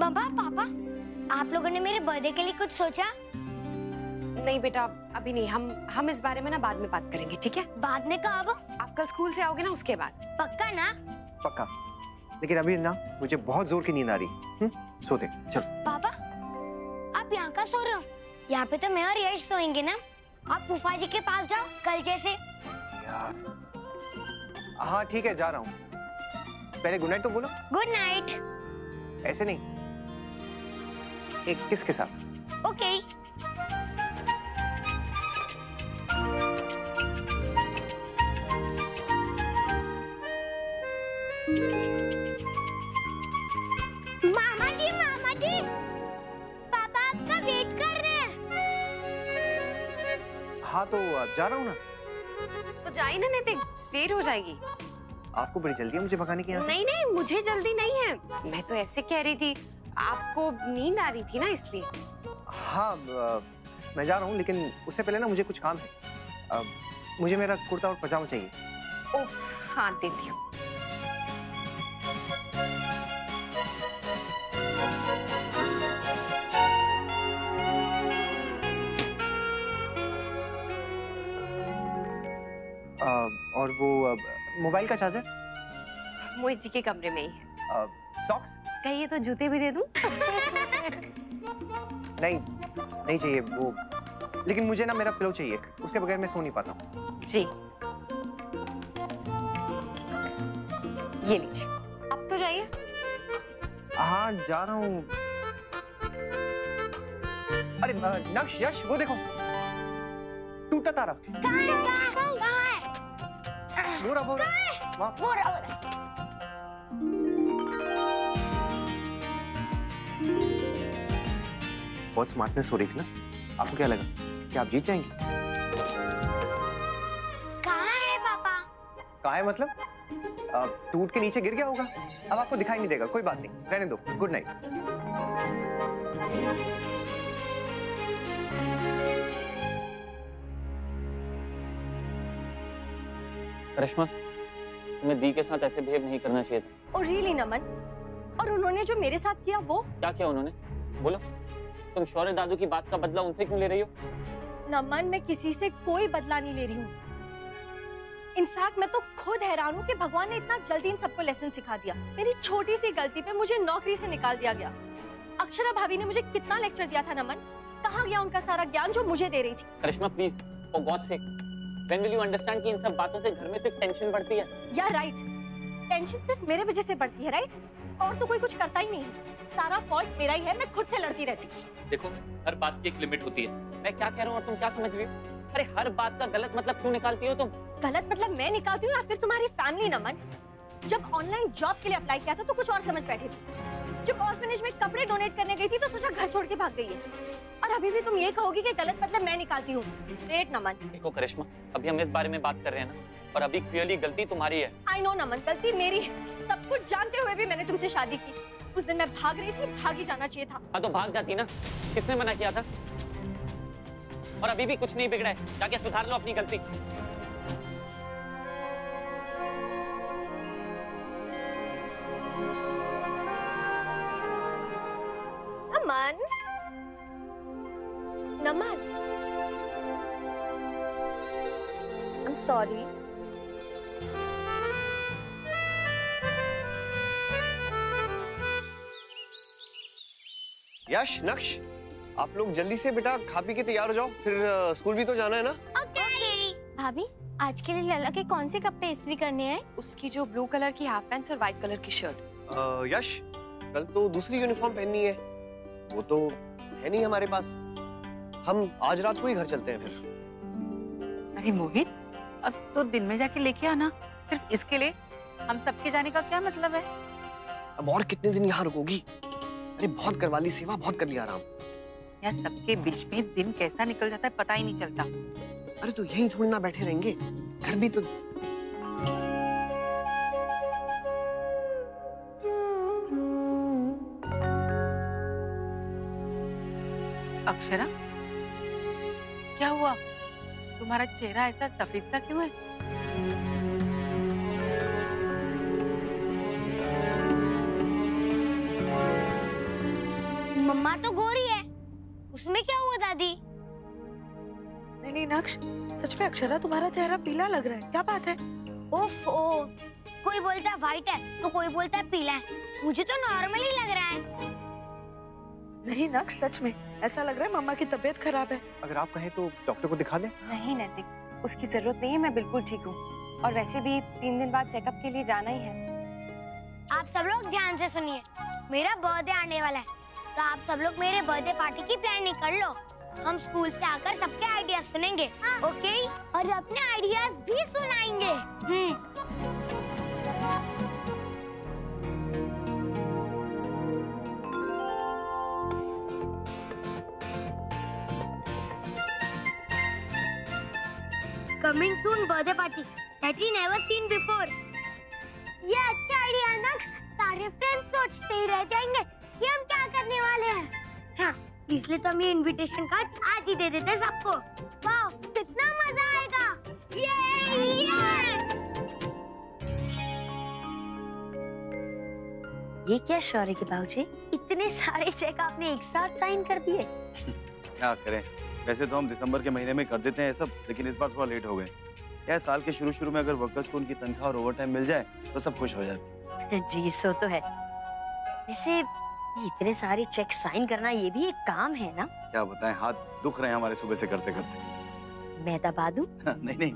मम्मा पापा, आप लोगों ने मेरे बर्थडे के लिए कुछ सोचा? नहीं बेटा, अभी नहीं। हम इस बारे में ना बाद में बात करेंगे, ठीक है? बाद में कब? आप कल स्कूल से आओगे ना, उसके बाद। पक्का ना? पक्का। लेकिन अभी ना मुझे बहुत जोर की नींद आ रही। सोते चल। पापा, आप यहाँ का सो रहे हो? यहाँ पे तो मैं और यश सोएंगे ना। आप फूफा जी के पास जाओ कल जैसे। यार हाँ ठीक है, जा रहा हूँ। पहले गुड नाइट तो बोलो। Good night. ऐसे नहीं, एक किस के साथ। ओके। मामा जी, पापा आपका वेट कर रहे हैं। हाँ तो जा रहा हूँ ना। तो जाइए ना, नहीं तो देर हो जाएगी। आपको बड़ी जल्दी है मुझे भगाने की यहाँ से? नहीं नहीं, मुझे जल्दी नहीं है। मैं तो ऐसे कह रही थी, आपको नींद आ रही थी ना, इसलिए। हाँ मैं जा रहा हूँ, लेकिन उससे पहले ना मुझे कुछ काम है। मुझे मेरा कुर्ता और पजामा चाहिए। ओह हाँ, देती हूँ। और वो मोबाइल का चार्जर? मोहित जी के कमरे में ही है। सॉक्स? कहिए तो जूते भी दे दूं? नहीं चाहिए वो, लेकिन मुझे ना मेरा पिलो चाहिए, उसके बगैर मैं सो नहीं पाता हूँ। जी, ये लीजिए। अब तो जाइए। हाँ जा रहा हूँ। अरे नक्श, यश वो देखो, टूटा तारा। कहाँ है? वो रहा। बहुत स्मार्टनेस हो रही थी ना। आपको क्या लगा कि आप जीत जाएंगे? कहाँ है पापा? कहाँ है मतलब? टूट के नीचे गिर गया होगा, अब आपको दिखाई नहीं देगा। कोई बात नहीं, रहने दो। Good night. करिश्मा, तुम्हें दी के साथ ऐसे बिहेव नहीं करना चाहिए था। और रियली नमन, और उन्होंने जो मेरे साथ किया वो? क्या किया उन्होंने? बोलो। तुम शौर्य दादू की बात का बदला उनसे क्यों ले रही हो? नमन, मैं किसी से कोई बदला नहीं ले रही हूँ। इनफैक्ट मैं तो खुद हैरान हूँ कि भगवान ने इतना जल्दी इन सबको लेसन सिखा दिया। मेरी छोटी सी गलती पे मुझे नौकरी से निकाल दिया गया। अक्षरा भाभी ने मुझे कितना लेक्चर दिया था नमन, कहाँ गया उनका सारा ज्ञान जो मुझे दे रही थी? Karishma please, for God sake, when will you understand कि इन सब बातों से घर में सिर्फ टेंशन बढ़ती है? या राइट, टेंशन सिर्फ मेरे वजह से बढ़ती है, राइट? और तो कोई कुछ करता ही नहीं है। सारा फॉल्ट मेरा ही है, मैं खुद से लड़ती रहती हूँ। देखो, हर बात की एक लिमिट होती है। मैं क्या कह रहा हूँ और तुम क्या समझ रही हो? अरे हर बात का गलत मतलब क्यों निकालती हो तुम? गलत मतलब मैं निकालती हूँ या फिर तुम्हारी फैमिली? नमन, जब ऑनलाइन जॉब के लिए अप्लाई किया था तो कुछ और समझ बैठे थे। जब ऑर्फनेज में कपड़े डोनेट करने गई थी तो सोचा घर छोड़ के भाग गई है। और अभी भी तुम ये कहोगी कि गलत मतलब मैं निकालती हूँ? ग्रेट नमन। देखो करिश्मा, अभी हम इस बारे में बात कर रहे हैं ना, और अभी क्लियरली गलती तुम्हारी है। आई नो नमन, गलती मेरी है। सब कुछ जानते हुए भी मैंने तुमसे शादी की। उस दिन मैं भाग रही थी, भाग ही जाना चाहिए था। हाँ तो भाग जाती ना, किसने मना किया था? और अभी भी कुछ नहीं बिगड़ा है, जाके सुधार लो अपनी गलती। नमन, नमन, I'm sorry. यश, नक्श, आप लोग जल्दी से बेटा खा पी के तैयार हो जाओ, फिर स्कूल भी तो जाना है ना। ओके। भाभी, आज के लिए लला के कौन से कपड़े इस्त्री करने हैं? उसकी जो ब्लू कलर की हाफ पैंट्स और व्हाइट कलर की शर्ट। यश, कल तो दूसरी यूनिफॉर्म पहननी है, वो तो है नहीं हमारे पास। हम आज रात को ही घर चलते हैं फिर। अरे मोहित, अब तो दिन में जाके लेके आना। सिर्फ इसके लिए हम सबके जाने का क्या मतलब है? अब और कितने दिन यहाँ रुकोगी? अरे बहुत करवा ली सेवा, बहुत कर लिया आराम। यार सबके बीच में दिन कैसा निकल जाता है पता ही नहीं चलता। अरे तो यहीं थोड़ी ना बैठे रहेंगे, घर भी तो। अक्षरा, क्या हुआ? तुम्हारा चेहरा ऐसा सफेद सा क्यों है? मम्मा तो गोरी है, उसमें क्या हुआ दादी? नहीं नहीं नक्श, सच में अक्षरा तुम्हारा चेहरा पीला लग रहा है, क्या बात है? उफ ओ, कोई बोलता है व्हाइट है तो कोई बोलता है पीला है, मुझे तो नॉर्मल ही लग रहा है। नहीं नक्श, सच में ऐसा लग रहा है मम्मा की तबीयत खराब है। अगर आप कहें तो डॉक्टर को दिखा दें। नहीं नैतिक, उसकी जरूरत नहीं है, मैं बिल्कुल ठीक हूँ। और वैसे भी 3 दिन बाद चेकअप के लिए जाना ही है। आप सब लोग ध्यान से सुनिए, मेरा बर्थडे आने वाला है, तो आप सब लोग मेरे बर्थडे पार्टी की प्लानिंग कर लो। हम स्कूल से आकर सबके आइडियाज सुनेंगे, ओके? और अपने आइडियाज भी सुनाएंगे। Coming soon birthday party that we never seen before. ये अच्छा आइडिया है ना, सारे फ्रेंड्स सोचते ही रह जाएंगे कि हम क्या करने वाले हैं। हाँ, इसलिए तो हम ये इनविटेशन कार्ड आज ही दे देते हैं सबको। वाह, कितना मजा आएगा! ये क्या शौर्य के बाबूजी, इतने सारे चेक आपने एक साथ साइन कर दिए? क्या करें, वैसे तो हम दिसंबर के महीने में कर देते हैं ये सब, लेकिन इस बार थोड़ा लेट हो गए। यार साल के शुरू में अगर वर्कर्स को उनकी तनख्वाह और ओवर टाइम मिल जाए तो सब खुश हो जाते। जी सो तो है। वैसे इतने सारे चेक साइन करना ये भी एक काम है ना? क्या बताएं, हाथ दुख रहे हैं हमारे सुबह से करते करते। मैं दबा दूं? नहीं,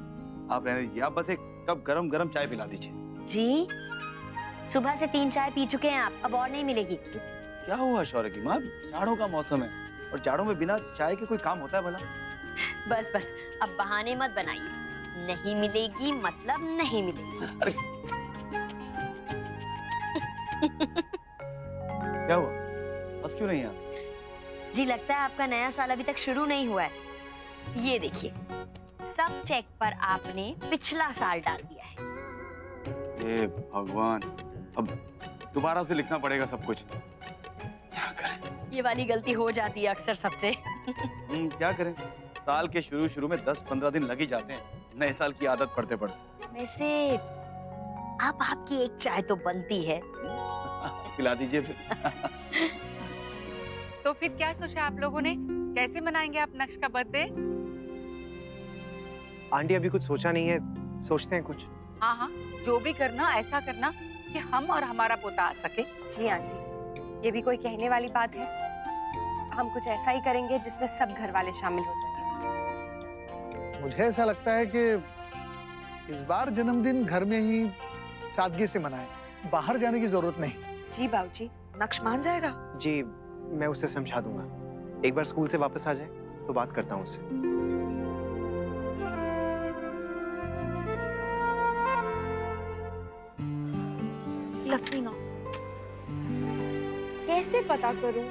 आप रहने दीजिए, आप बस एक कप गरम चाय पिला दीजिए। जी, सुबह से 3 चाय पी चुके हैं आप, अब और नहीं मिलेगी। क्या हुआ शौर्य की माँ, जाड़ों का मौसम है और जाड़ों में बिना चाय के कोई काम होता है भला? बस अब बहाने मत बनाइए, नहीं मिलेगी मतलब नहीं मिलेगी। अरे क्या हुआ, बस क्यों नहीं आप? जी लगता है आपका नया साल अभी तक शुरू नहीं हुआ है। ये देखिए, सब चेक पर आपने पिछला साल डाल दिया है। ये भगवान, अब दोबारा से लिखना पड़ेगा सब कुछ, क्या करें? ये वाली गलती हो जाती है अक्सर सबसे। क्या करें, साल के शुरू में 10-15 दिन लग ही जाते हैं नए साल की आदत पड़ते पड़ते। वैसे अब आपकी एक चाय तो बनती है। पिला दीजिए फिर। तो फिर क्या सोचा आप लोगों ने, कैसे मनाएंगे आप नक्श का बर्थडे? आंटी अभी कुछ सोचा नहीं है, सोचते हैं कुछ। हाँ, जो भी करना ऐसा करना कि हम और हमारा पोता आ सके। जी आंटी, ये भी कोई कहने वाली बात है? हम कुछ ऐसा ही करेंगे जिसमें सब घर वाले शामिल हो सके। मुझे ऐसा लगता है कि इस बार जन्मदिन घर में ही सादगी से मनाएं, बाहर जाने की जरूरत नहीं। जी बाबूजी। नक्श मान जाएगा? जी, मैं उसे समझा दूंगा। एक बार स्कूल से वापस आ जाए तो बात करता हूँ उससे। लफीना, कैसे पता करूं?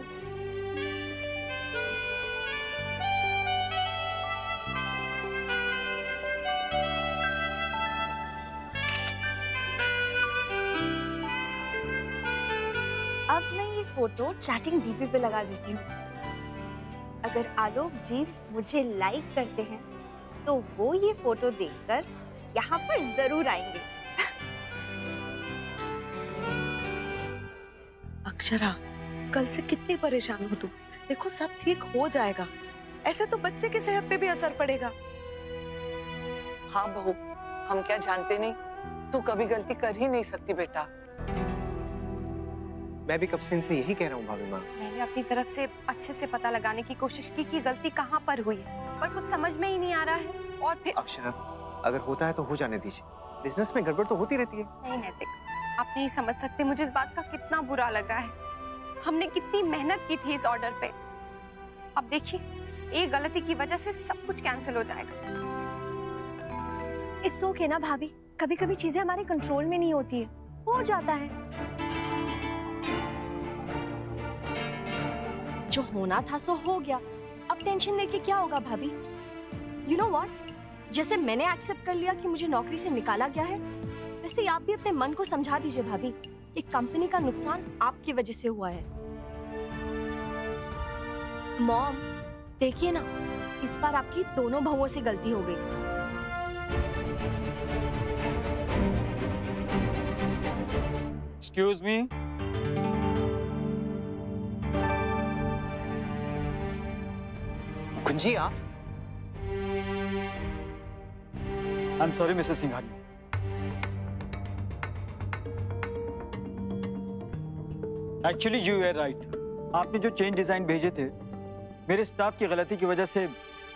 अब मैं ये फोटो चैटिंग डीपी पे लगा देती हूँ। अगर आलोक जी मुझे लाइक करते हैं तो वो ये फोटो देखकर यहाँ पर जरूर आएंगे। अक्षरा, कल से कितनी परेशान हो तुम, देखो सब ठीक हो जाएगा। ऐसे तो बच्चे की सेहत पे भी असर पड़ेगा। हाँ बहू, हम क्या जानते नहीं, तू कभी गलती कर ही नहीं सकती बेटा। मैं भी कब से इनसे यही कह रहा हूँ भाभी माँ। मैंने अपनी तरफ से अच्छे से पता लगाने की कोशिश की कि गलती कहाँ पर हुई है, पर कुछ समझ में ही नहीं आ रहा है। और फिर अक्षरा, अगर होता है तो हो जाने दीजिए, बिजनेस में गड़बड़ तो होती रहती है। नहीं नैतिक, आप नहीं समझ सकते मुझे इस बात का कितना बुरा लग रहा है। हमने कितनी मेहनत की थी इस ऑर्डर पे। अब देखिए, एक गलती की वजह से सब कुछ कैंसिल हो जाएगा। इट्स ओके ना भाभी, कभी कभी चीजें हमारे कंट्रोल में नहीं होती है, हो जाता है। जो होना था सो हो गया, अब टेंशन लेके क्या होगा भाभी? यू नो व्हाट, जैसे मैंने एक्सेप्ट कर लिया कि मुझे नौकरी से निकाला गया है, वैसे आप भी अपने मन को समझा दीजिए भाभी, एक कंपनी का नुकसान आपकी वजह से हुआ है। मॉम, देखिए ना, इस बार आपकी दोनों बहुओं से गलती हो गई। एक्सक्यूज मी, मोहन जी आप? I am sorry Mrs Singhania. Actually you are right. आपने जो चेन डिजाइन भेजे थे मेरे स्टाफ की गलती की वजह से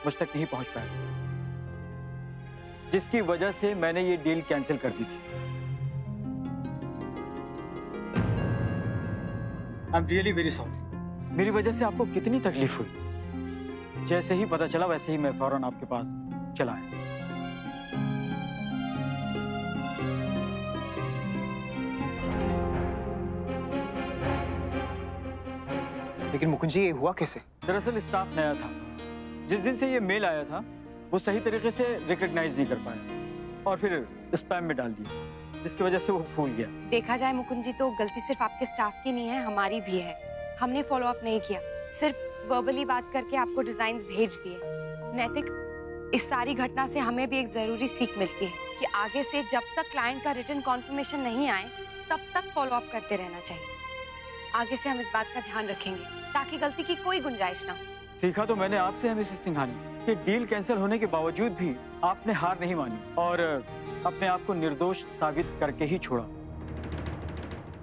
मुझ तक नहीं पहुंच पाया, जिसकी वजह से मैंने ये डील कैंसिल कर दी थी। I am really very sorry. मेरी वजह से आपको कितनी तकलीफ हुई। जैसे ही पता चला वैसे ही मैं फौरन आपके पास चला आया। लेकिन मुकुंद जी ये हुआ कैसे? दरअसल स्टाफ नया था। जिस दिन से ये मेल आया था वो सही तरीके से रिकॉग्नाइज नहीं कर पाया और फिर स्पैम में डाल दिया, जिसकी वजह से वो भूल गया। देखा जाए मुकुंद जी तो गलती सिर्फ आपके स्टाफ की नहीं है, हमारी भी है। हमने फॉलो अप नहीं किया, सिर्फ वर्बली बात करके आपको डिजाइन्स भेज दिए। नैतिक, इस सारी घटना से हमें भी एक जरूरी सीख मिलती है कि आगे से जब तक क्लाइंट का रिटन कॉन्फर्मेशन नहीं आए तब तक फॉलो अप करते रहना चाहिए। आगे से हम इस बात का ध्यान रखेंगे ताकि गलती की कोई गुंजाइश ना हो। सीखा तो मैंने आपसे है मिसेस सिंघानिया कि डील कैंसिल होने के बावजूद भी आपने हार नहीं मानी और अपने आप को निर्दोष साबित करके ही छोड़ा।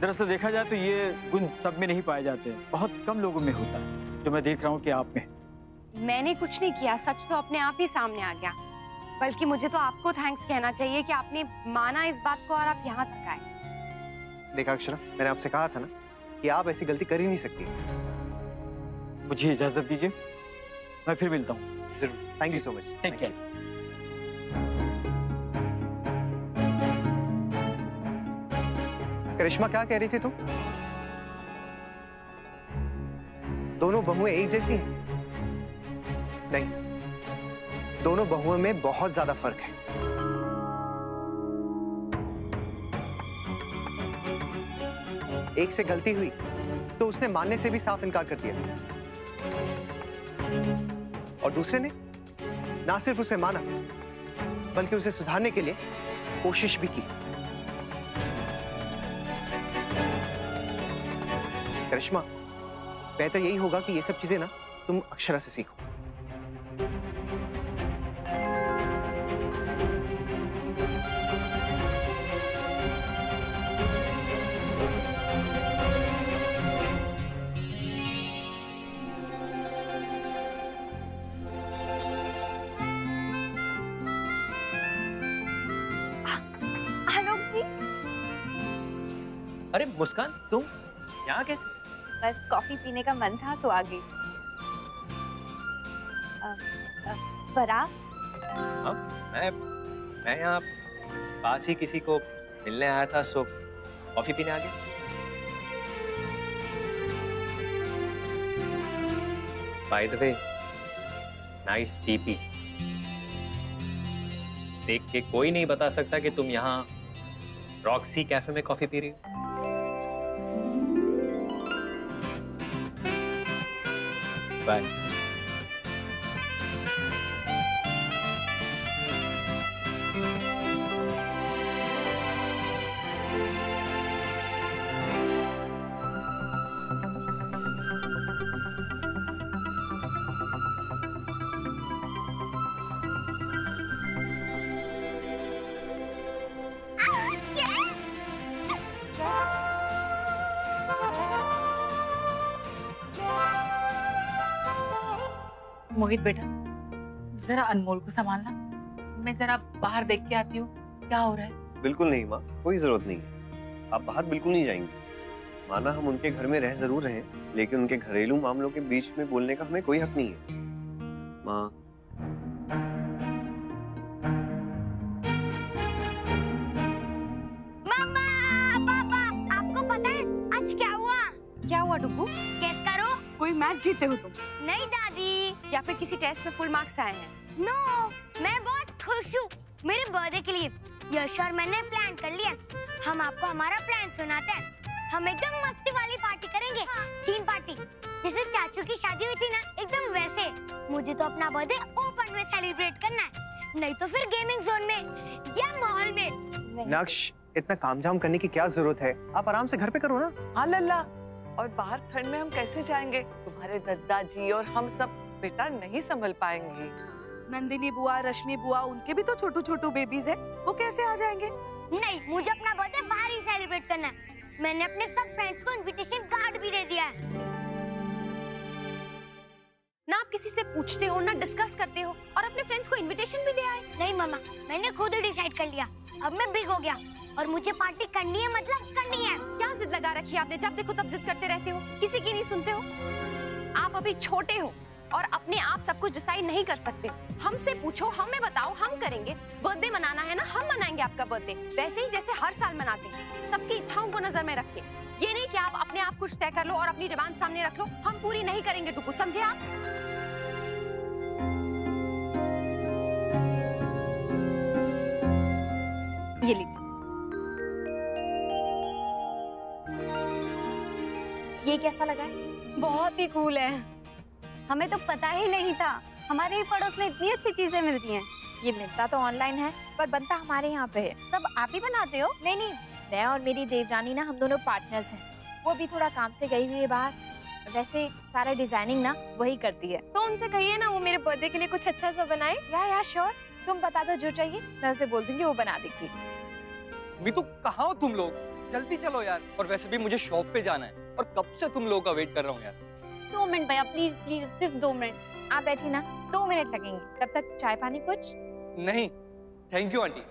दरअसल देखा जाए तो ये गुण सब में नहीं पाए जाते, बहुत कम लोगों में होता है, जो मैं देख रहा हूँ कि आप में। मैंने कुछ नहीं किया, सच तो अपने आप ही सामने आ गया। बल्कि मुझे तो आपको थैंक्स कहना चाहिए कि आपने माना इस बात को और आप यहाँ तक आए। देखा अक्षरा, मैंने आपसे कहा था ना कि आप ऐसी गलती कर ही नहीं सकती। मुझे इजाजत दीजिए, मैं फिर मिलता हूँ। जरूर। Thank you so much. Take care. Karishma क्या कह रही थी तुम? दोनों बहुएं एक जैसी हैं? नहीं, दोनों बहुओं में बहुत ज्यादा फर्क है। एक से गलती हुई तो उसने मानने से भी साफ इनकार कर दिया और दूसरे ने ना सिर्फ उसे माना बल्कि उसे सुधारने के लिए कोशिश भी की। करिश्मा, बेहतर यही होगा कि ये सब चीजें ना तुम अक्षरा से सीखो। अरे मुस्कान, तुम यहाँ कैसे? बस कॉफी पीने का मन था तो आ गई। पर आप? मैं यहाँ पास ही किसी को मिलने आया था, सो कॉफी पीने आ गया। By the way, nice TP. देख के कोई नहीं बता सकता कि तुम यहाँ रॉक्सी कैफे में कॉफी पी रही हो। बाय। मोहित बेटा, जरा अनमोल को संभालना, मैं जरा बाहर देख के आती हूँ क्या हो रहा है। बिल्कुल नहीं माँ, कोई जरूरत नहीं है। आप बाहर बिल्कुल नहीं जाएंगे। माना हम उनके घर में रह जरूर रहे, लेकिन उनके घरेलू मामलों के बीच में बोलने का हमें कोई हक नहीं है। माँ, पापा, आपको पता है आज क्या हुआ? क्या हुआ डुग्गू? गेस करो। कोई मैच जीते हो तुम? नहीं दादी। या फिर किसी टेस्ट में फुल मार्क्स आए हैं? नो, मैं बहुत खुश हूँ। मेरे बर्थडे के लिए यश और मैंने प्लान कर लिया। हम आपको हमारा प्लान सुनाते हैं। हम एकदम मस्ती वाली पार्टी करेंगे। थीम पार्टी, जैसे चाचू की शादी हुई थी ना, एकदम वैसे। मुझे तो अपना बर्थडे ओपन में सेलिब्रेट करना है, नहीं तो फिर गेमिंग जोन में या मॉल में। नक्श, इतना कामझाम करने की क्या जरूरत है? आप आराम से घर पे करो ना। हाँ लल्ला, और बाहर ठंड में हम कैसे जाएंगे? तुम्हारे दादाजी और हम सब बेटा नहीं संभल पाएंगी। नंदिनी बुआ, रश्मि बुआ, उनके भी तो छोटू छोटू बेबीज है, वो कैसे आ जाएंगे? नहीं, मुझे अपना बर्थडे बाहर ही सेलिब्रेट करना है। मैंने अपने सब फ्रेंड्स को इनविटेशन कार्ड भी दे दिया है। ना आप किसी से पूछते हो, ना डिस्कस करते हो, और अपने फ्रेंड्स को इनविटेशन भी दे आए। नहीं मम्मा, मैंने खुद ही डिसाइड कर लिया। अब मैं बिग हो गया और मुझे पार्टी करनी है, मतलब करनी है। क्या जिद लगा रखी है आपने? जब देखो तब जिद करते रहते हो, किसी की नहीं सुनते हो। आप अभी छोटे हो और अपने आप सब कुछ डिसाइड नहीं कर सकते। हमसे पूछो, हमें बताओ, हम करेंगे। बर्थडे मनाना है ना, हम मनाएंगे आपका बर्थडे, वैसे ही जैसे हर साल मनाते हैं। सबकी इच्छाओं को नजर में रख के। ये नहीं कि आप अपने आप कुछ तय कर लो और अपनी डिमांड सामने रख लो। हम पूरी नहीं करेंगे टुकू, समझे आप? ये लीजिए। ये कैसा लगा है? बहुत ही कूल है। हमें तो पता ही नहीं था, हमारे ही पड़ोस में इतनी अच्छी चीजें मिलती हैं। ये मिलता तो ऑनलाइन है, पर बनता हमारे यहाँ पे है। सब आप ही बनाते हो? नहीं, मैं और मेरी देवरानी ना, हम दोनों पार्टनर्स हैं। वो भी थोड़ा काम से गई हुई है बाहर। वैसे सारा डिजाइनिंग ना वही करती है। तो उनसे कहिए ना वो मेरे बर्थडे के लिए कुछ अच्छा सा बनाए। या श्योर, तुम बता दो जो चाहिए, मैं उसे बोल दूंगी, वो बना देगी। मीतू, कहाँ हो तुम लोग? जल्दी चलो यार। और वैसे भी मुझे शॉप पे जाना है और कब से तुम लोगों का वेट कर रहा हूँ यार। 2 मिनट भैया, प्लीज प्लीज, सिर्फ 2 मिनट। आप बैठी ना, 2 मिनट लगेंगे। तब तक चाय पानी कुछ? नहीं, थैंक यू आंटी।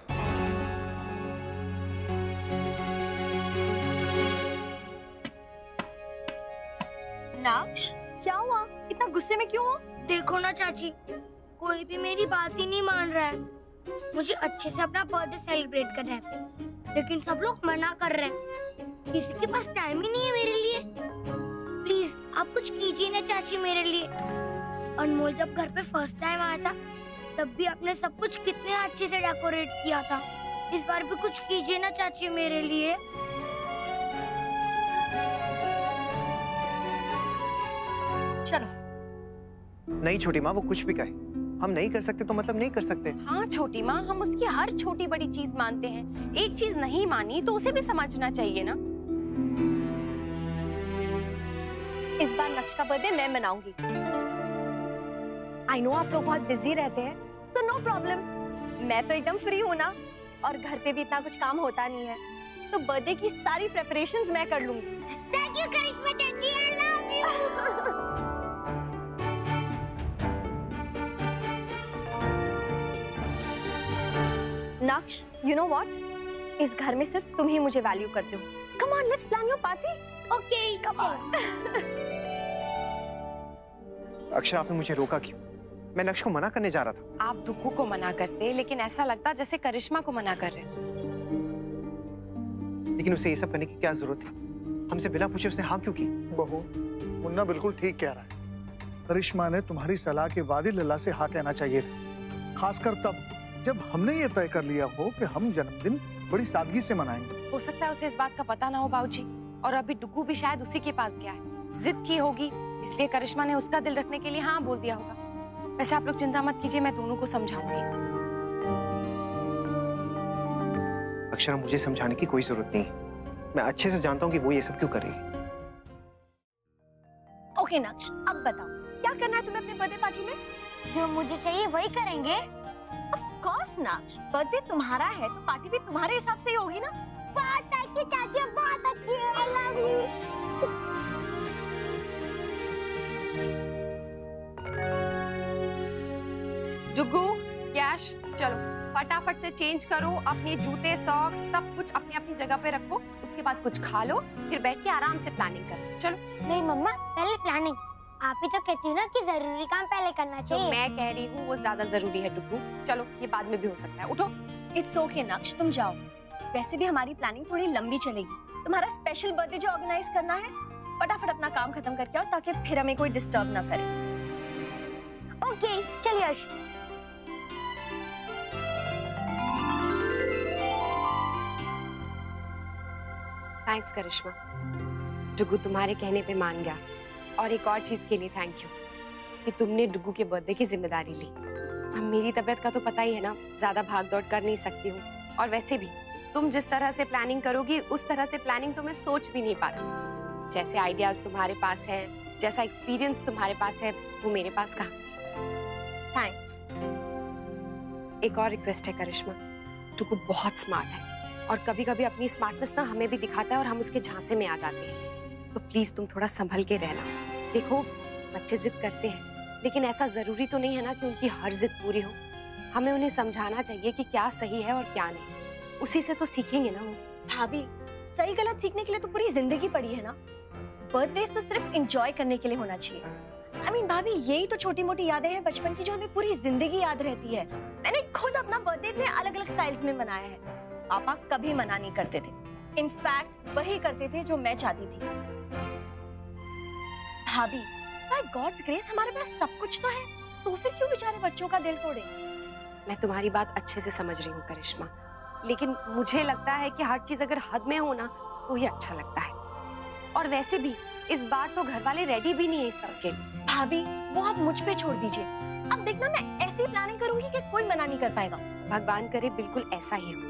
नाक्ष, क्या हुआ? इतना गुस्से में क्यों हो? देखो ना चाची, कोई भी मेरी बात ही नहीं मान रहा है। मुझे अच्छे से अपना बर्थडे सेलिब्रेट करना है, लेकिन सब लोग मना कर रहे हैं। किसी के पास टाइम ही नहीं है मेरे लिए। प्लीज आप कुछ कीजिए ना चाची मेरे लिए। अनमोल जब घर पे फर्स्ट टाइम आया था, तब भी आपने सब कुछ कितने अच्छे से डेकोरेट किया था। इस बार भी कुछ कीजिए ना चाची मेरे लिए। चलो। नहीं छोटी माँ, वो कुछ भी कहे, हम नहीं कर सकते तो मतलब नहीं कर सकते। हाँ छोटी माँ, हम उसकी हर छोटी बड़ी चीज मानते हैं। एक चीज नहीं मानी तो उसे भी समझना चाहिए ना। इस बार नक्श का बर्थडे मैं मनाऊंगी। आई नो आप लोग बहुत बिजी रहते हैं, तो नो प्रॉब्लम। मैं तो एकदम फ्री हूँ ना, और घर पे भी इतना कुछ काम होता नहीं है, तो बर्थडे की सारी प्रेपरेशंस मैं कर लूंगी। थैंक यू करिश्मा चाची, आई लव यू। नक्श, you know what? इस घर में सिर्फ तुम ही मुझे वैल्यू करते हो। Come on, let's plan your party. Okay, come on. Akshara, आपने मुझे रोका क्यों? मैं नक्श को मना करने जा रहा था। आप दुक्कू को मना करते, लेकिन ऐसा लगता जैसे करिश्मा को मना कर रहे। लेकिन उसे ये सब करने की क्या जरूरत थी? हमसे बिना पूछे उसने हाँ क्यों की? बहू, मुन्ना बिल्कुल ठीक कह रहा है। करिश्मा ने तुम्हारी सलाह के वादी लल्ला से हाँ कहना चाहिए था, खासकर तब जब हमने ये तय कर लिया हो कि हम जन्मदिन बड़ी सादगी से मनाएंगे। हो सकता है उसे इस बात का पता ना हो बाबूजी, और अभी डुगू भी शायद उसी के पास गया है। जिद की होगी, इसलिए करिश्मा ने उसका दिल रखने के लिए हाँ बोल दिया होगा। वैसे आप लोग चिंता मत कीजिए, मैं दोनों को समझाऊंगी। अक्षरा, मुझे समझाने की कोई जरूरत नहीं है। मैं अच्छे से जानता हूँ कि वो ये सब क्यों कर रही है। ओके नक्श, अब बताओ क्या करना है तुम्हें अपने बर्थडे पार्टी में? जो मुझे चाहिए वही करेंगे। Of course नक्श, बर्थडे तुम्हारा है तो पार्टी भी तुम्हारे हिसाब से ही होगी ना। थैंक यू चाची, बहुत अच्छी है, I love you. Dugu, cash, चलो फटाफट से चेंज करो, अपने जूते सॉक्स सब कुछ अपनी अपनी जगह पे रखो। उसके बाद कुछ खा लो, फिर बैठ के आराम से प्लानिंग करो। चलो। नहीं मम्मा, पहले प्लानिंग। आप ही तो कहती हो ना कि जरूरी काम पहले करना चाहिए। जो मैं कह रही हूँ वो ज्यादा जरूरी है डुगू। चलो, ये बाद में भी हो सकता है। उठो। इट्स ओके नक्श, तुम जाओ। वैसे भी हमारी प्लानिंग थोड़ी लंबी चलेगी। तुम्हारा स्पेशल बर्थडे जो ऑर्गेनाइज करना है, फटाफट अपना काम खत्म करके आओ ताकि फिर हमें कोई डिस्टर्ब ना करे। ओके, चलिए अर्श। थैंक्स करिश्मा, डुगू तुम्हारे कहने पे मान गया। और एक और चीज के लिए थैंक यू कि तुमने डुगू के बर्थडे की जिम्मेदारी ली। अब मेरी तबीयत का तो पता ही है ना, ज्यादा भाग दौड़ कर नहीं सकती हूँ। और वैसे भी तुम जिस तरह से प्लानिंग करोगी उस तरह से प्लानिंग तो मैं सोच भी नहीं पा रहा। जैसे आइडियाज तुम्हारे पास हैं, जैसा एक्सपीरियंस तुम्हारे पास है वो मेरे पास कहाँ। थैंक्स। एक और रिक्वेस्ट है करिश्मा, टुकू बहुत स्मार्ट है और कभी कभी अपनी स्मार्टनेस ना हमें भी दिखाता है और हम उसके झांसे में आ जाते हैं, तो प्लीज तुम थोड़ा संभल के रहना। देखो बच्चे जिद करते हैं लेकिन ऐसा जरूरी तो नहीं है ना कि उनकी हर जिद पूरी हो। हमें उन्हें समझाना चाहिए कि क्या सही है और क्या नहीं, उसी से तो सीखेंगे ना वो। भाभी सही गलत सीखने के लिए तो पूरी जिंदगी पड़ी है ना, बर्थडे तो सिर्फ एंजॉय करने के लिए होना चाहिए। I mean, भाभी यही तो छोटी मोटी यादें हैं बचपन की जो हमें पूरी जिंदगी याद रहती है। मैंने खुद अपना बर्थडे इतने अलग अलग स्टाइल्स में मनाया है। पापा कभी मना नहीं करते थे, इनफैक्ट वही करते थे जो मैं चाहती थी। भाभी बाय गॉड्स ग्रेस हमारे पास सब कुछ तो है, तो फिर क्यों बेचारे बच्चों का दिल तोड़े। मैं तुम्हारी बात अच्छे से समझ रही हूँ करिश्मा, लेकिन मुझे लगता है कि हर चीज अगर हद में हो ना तो ही अच्छा लगता है। और वैसे भी इस बार तो घर वाले रेडी भी नहीं है इस सब के लिए। भाभी वो आप मुझ पे छोड़ दीजिए, अब देखना मैं ऐसी प्लानिंग करूंगी कि कोई मना नहीं कर पाएगा। भगवान करे बिल्कुल ऐसा ही हो,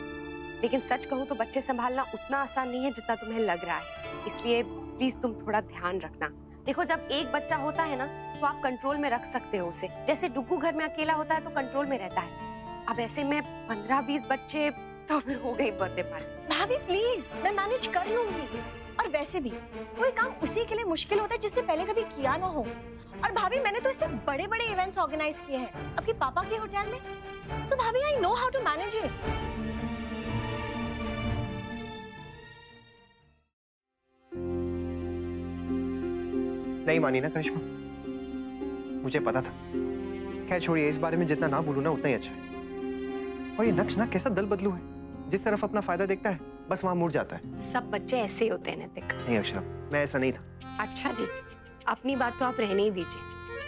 लेकिन सच कहूँ तो बच्चे संभालना उतना आसान नहीं है जितना तुम्हें लग रहा है, इसलिए प्लीज तुम थोड़ा ध्यान रखना। देखो जब एक बच्चा होता है ना तो आप कंट्रोल में रख सकते हो उसे, जैसे डुग्गू घर में अकेला होता है तो कंट्रोल में रहता है। अब ऐसे में 15-20 बच्चे तो फिर हो गई बर्थडे पार्टी। भाभी प्लीज मैं मैनेज कर लूंगी, और वैसे भी कोई काम उसी के लिए मुश्किल होता है जिसने पहले कभी किया ना हो। और भाभी मैंने तो इससे बड़े बड़े इवेंट्स ऑर्गेनाइज किए हैं आपके पापा के होटल में, सो भाभी I know how to manage it. नहीं मानी ना करिश्मा, मुझे पता था। खैर छोड़िए, इस बारे में जितना ना बोलूं ना उतना ही अच्छा है। और ये नक्श ना कैसा दल बदलू है, जिस तरफ अपना फायदा देखता है बस वहां मुड़ जाता है। सब बच्चे ऐसे ही होते हैं नैतिक। नहीं अक्षरा, मैं ऐसा नहीं था। अच्छा जी, अपनी बात तो आप रहने ही दीजिए।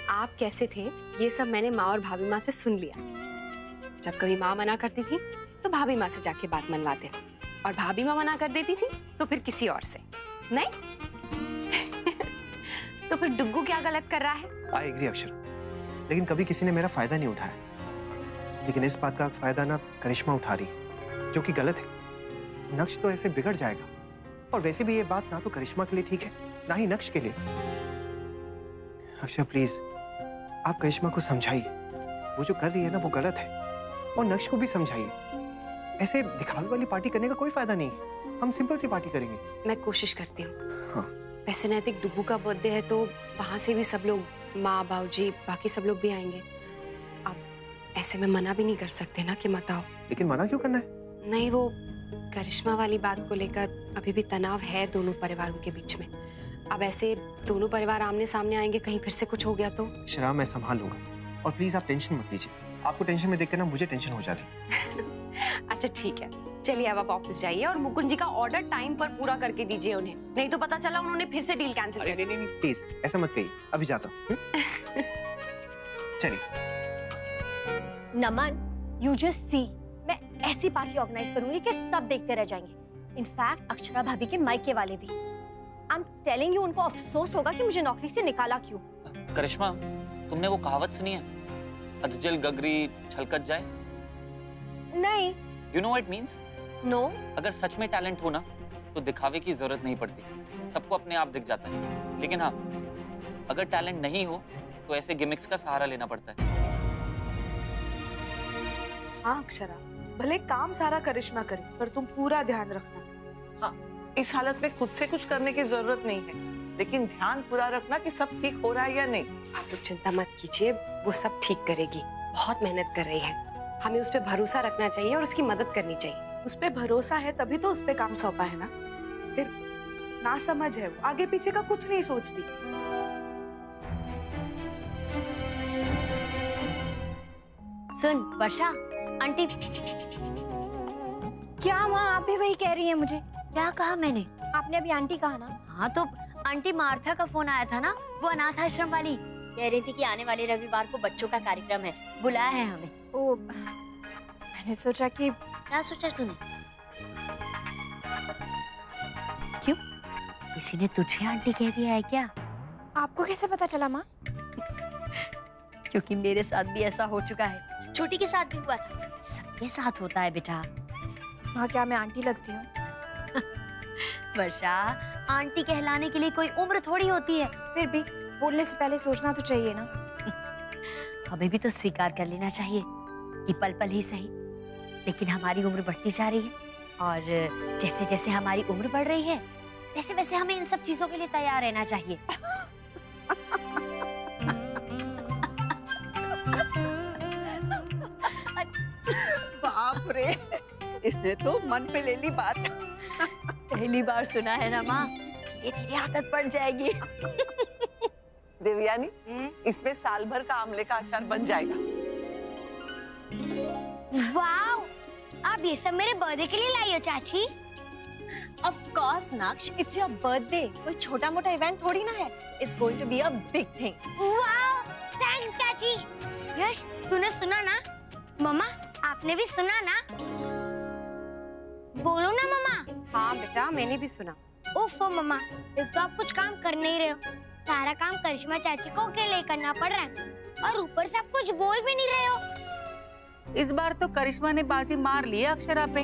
आप कैसे थे ये सब मैंने माँ और भाभी माँ से सुन लिया। जब कभी माँ मना करती थी तो भाभी माँ से जाके बात मनवाते थे, और भाभी माँ मना कर देती थी तो फिर किसी और से। नहीं तो फिर डुग्गू क्या गलत कर रहा है? आई एग्री अक्षरा, लेकिन कभी किसी ने मेरा फायदा नहीं उठाया। लेकिन इस बात का फायदा ना करिश्मा उठा रही, जो कि गलत है। नक्श तो ऐसे बिगड़ जाएगा, और वैसे भी ये बात ना तो करिश्मा के लिए ठीक है ना ही नक्श के लिए। अक्षरा प्लीज आप करिश्मा को समझाइए, वो जो कर रही है ना वो गलत है, और नक्श को भी समझाइए। ऐसे दिखावे वाली पार्टी करने का कोई फायदा नहीं है, हम सिंपल सी पार्टी करेंगे। मैं कोशिश करती हूँ। हाँ। वैसे नैतिक डुग्गू का बर्थडे है तो वहां से भी सब लोग, माँ बाबूजी बाकी सब लोग भी आएंगे। अब ऐसे में मना भी नहीं कर सकते ना कि मत आओ। लेकिन मना क्यों करना है? नहीं, वो करिश्मा वाली बात को लेकर अभी भी तनाव है दोनों परिवारों के बीच में। अब ऐसे दोनों परिवार आमने सामने आएंगे, कहीं फिर से कुछ हो गया तो। शराब मैं संभाल लूंगा, और प्लीज आप टेंशन मत लीजिए। आपको टेंशन में देखकर ना मुझे टेंशन हो जाती। अच्छा ठीक है, चलिए अब आप ऑफिस जाइए और मुकुंद जी का ऑर्डर टाइम पर पूरा करके दीजिए उन्हें, नहीं तो पता चला उन्होंने फिर से डील कैंसिल कर दी। नहीं प्लीज ऐसा मत कहिए, अभी जाता हूँ। चलिए। नमन, यू जस्ट सी, मैं ऐसी पार्टी ऑर्गेनाइज करूंगी कि सब देखते रह जाएंगे। इनफैक्ट अक्षरा भाभी के मायके वाले भी। आई एम टेलिंग यू, उनको अफसोस होगा कि मुझे नौकरी से निकाला क्यों। करिश्मा, तुमने वो कहावत सुनी है, अधजल गगरी छलकत जाए? नहीं। You know what it means? No. अगर सच में टैलेंट हो ना तो दिखावे की जरूरत नहीं पड़ती, सबको अपने आप दिख जाता है। लेकिन हाँ, अगर टैलेंट नहीं हो तो ऐसे गिमिक्स का सहारा लेना पड़ता है। हाँ अक्षरा, भले काम सारा करिश्मा करे पर तुम पूरा ध्यान रखना। हाँ, इस हालत में खुद से कुछ करने की जरूरत नहीं है, लेकिन ध्यान पूरा रखना कि सब ठीक हो रहा है या नहीं। आप लोग चिंता मत कीजिए, वो सब ठीक करेगी, बहुत मेहनत कर रही है। हमें उस पे भरोसा रखना चाहिए और उसकी मदद करनी चाहिए। उस पे भरोसा है तभी तो उस पे काम सौंपा है ना। फिर ना समझ है वो, आगे पीछे का कुछ नहीं सोचती। सुन वर्षा, आंटी। क्या माँ, आप भी वही कह रही हैं मुझे? क्या कहा मैंने? आपने अभी आंटी कहा ना? हाँ तो आंटी मार्था का फोन आया था ना, वो अनाथ आश्रम वाली कह रही थी कि आने वाले रविवार को बच्चों का कार्यक्रम है, बुलाया है हमें। ओ, मैंने सोचा कि। क्या सोचा तूने? क्यों, किसी ने तुझे आंटी कह दिया है क्या? आपको कैसे पता चला माँ? क्योंकि मेरे साथ भी ऐसा हो चुका है, छोटी के साथ भी हुआ था, सबके साथ होता है बेटा। माँ क्या मैं आंटी लगती हूँ? वर्षा, आंटी कहलाने के लिए कोई उम्र थोड़ी होती है। फिर भी बोलने से पहले सोचना तो चाहिए ना। हमें भी तो स्वीकार कर लेना चाहिए कि पल पल ही सही, लेकिन हमारी उम्र बढ़ती जा रही है और जैसे जैसे हमारी उम्र बढ़ रही है वैसे वैसे हमें इन सब चीजों के लिए तैयार रहना चाहिए। बाप रे, इसने तो मन पे ले ली बात। पहली बार सुना है ना माँ, धीरे धीरे आदत पड़ जाएगी। देवयानी, इसमें साल भर का आंवले का अचार बन जाएगा। वाव, आप ये सब मेरे बर्थडे के लिए लाई हो चाची? Of course, Naksh, it's your birthday. कोई छोटा मोटा इवेंट थोड़ी ना है। It's going to be a big thing. Wow, thanks चाची। यश, तूने सुना ना? मम्मा, आपने भी सुना ना? बोलो ना मम्मा। हाँ बेटा, मैंने भी सुना। ओफो मम्मा, एक तो आप कुछ काम कर नहीं रहे हो, सारा काम करिश्मा चाची को अकेले करना पड़ रहा है और ऊपर से आप कुछ बोल भी नहीं रहे हो। इस बार तो करिश्मा ने बाजी मार ली है अक्षरा पे।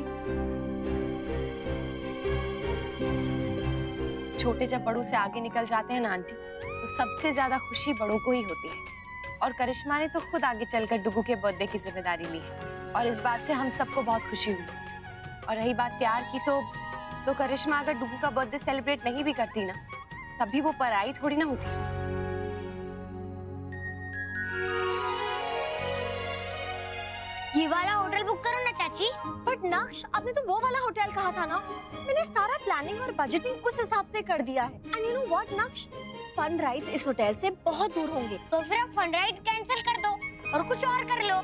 छोटे जब बड़ों से आगे निकल जाते हैं ना आंटी, तो सबसे ज्यादा खुशी बड़ों को ही होती है। और करिश्मा ने तो खुद आगे चलकर डुगू के बर्थडे की जिम्मेदारी ली है और इस बात से हम सबको बहुत खुशी हुई। और रही बात प्यार की, तो करिश्मा अगर डुगू का बर्थडे सेलिब्रेट नहीं भी करती ना, तब भी वो पराई थोड़ी ना होती। ये वाला होटल बुक करो ना चाची। बट नाक्ष, आपने तो वो वाला होटल कहा था ना। मैंने सारा प्लानिंग और बजटिंग उस हिसाब से कर दिया है। एंड यू नो व्हाट नाक्ष, फन राइड्स इस होटल से बहुत दूर होंगे। तो फिर आप फन राइड कैंसिल कर दो और कुछ और कर लो।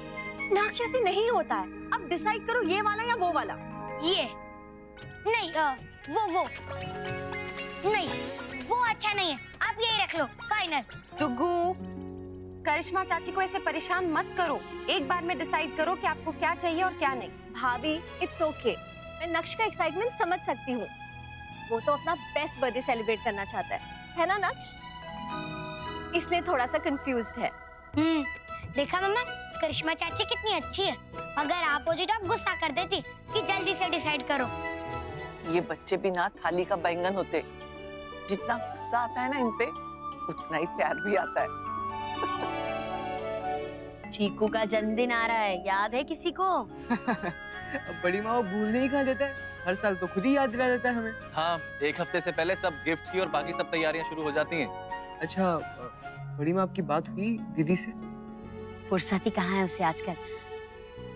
नाक्ष, ऐसे नहीं होता है। अब डिसाइड करो, ये वाला या वो वाला। ये नहीं, वो नहीं, वो अच्छा नहीं है, आप यही रख लो, फाइनल। डुगू, करिश्मा चाची को ऐसे परेशान मत करो। एक बार में डिसाइड करो कि आपको क्या चाहिए और क्या नहीं। भाभी, इट्स ओके। मैं नक्श का एक्साइटमेंट समझ सकती हूँ। वो तो अपना बेस्ट बर्थडे सेलिब्रेट करना चाहता है ना नक्श? इसलिए थोड़ा सा कंफ्यूज्ड है। देखा मम्मा, करिश्मा चाची कितनी अच्छी है। अगर आप होती तो आप गुस्सा कर देती कि जल्दी से डिसाइड करो। ये बच्चे भी ना थाली का बैंगन होते। जितना गुस्सा आता है ना इन पे, उतना ही प्यार भी आता है। चीकू का जन्मदिन आ रहा है, याद है किसी को? बड़ी माँ भूलने ही कहाँ देता है, हर साल तो खुद ही याद दिला देता है हमें। हाँ, एक हफ्ते से पहले सब गिफ्ट्स की और बाकी सब तैयारियां शुरू हो जाती हैं। अच्छा, बड़ी माँ आपकी बात हुई दीदी से? फुर्सत ही कहाँ है उसे आजकल,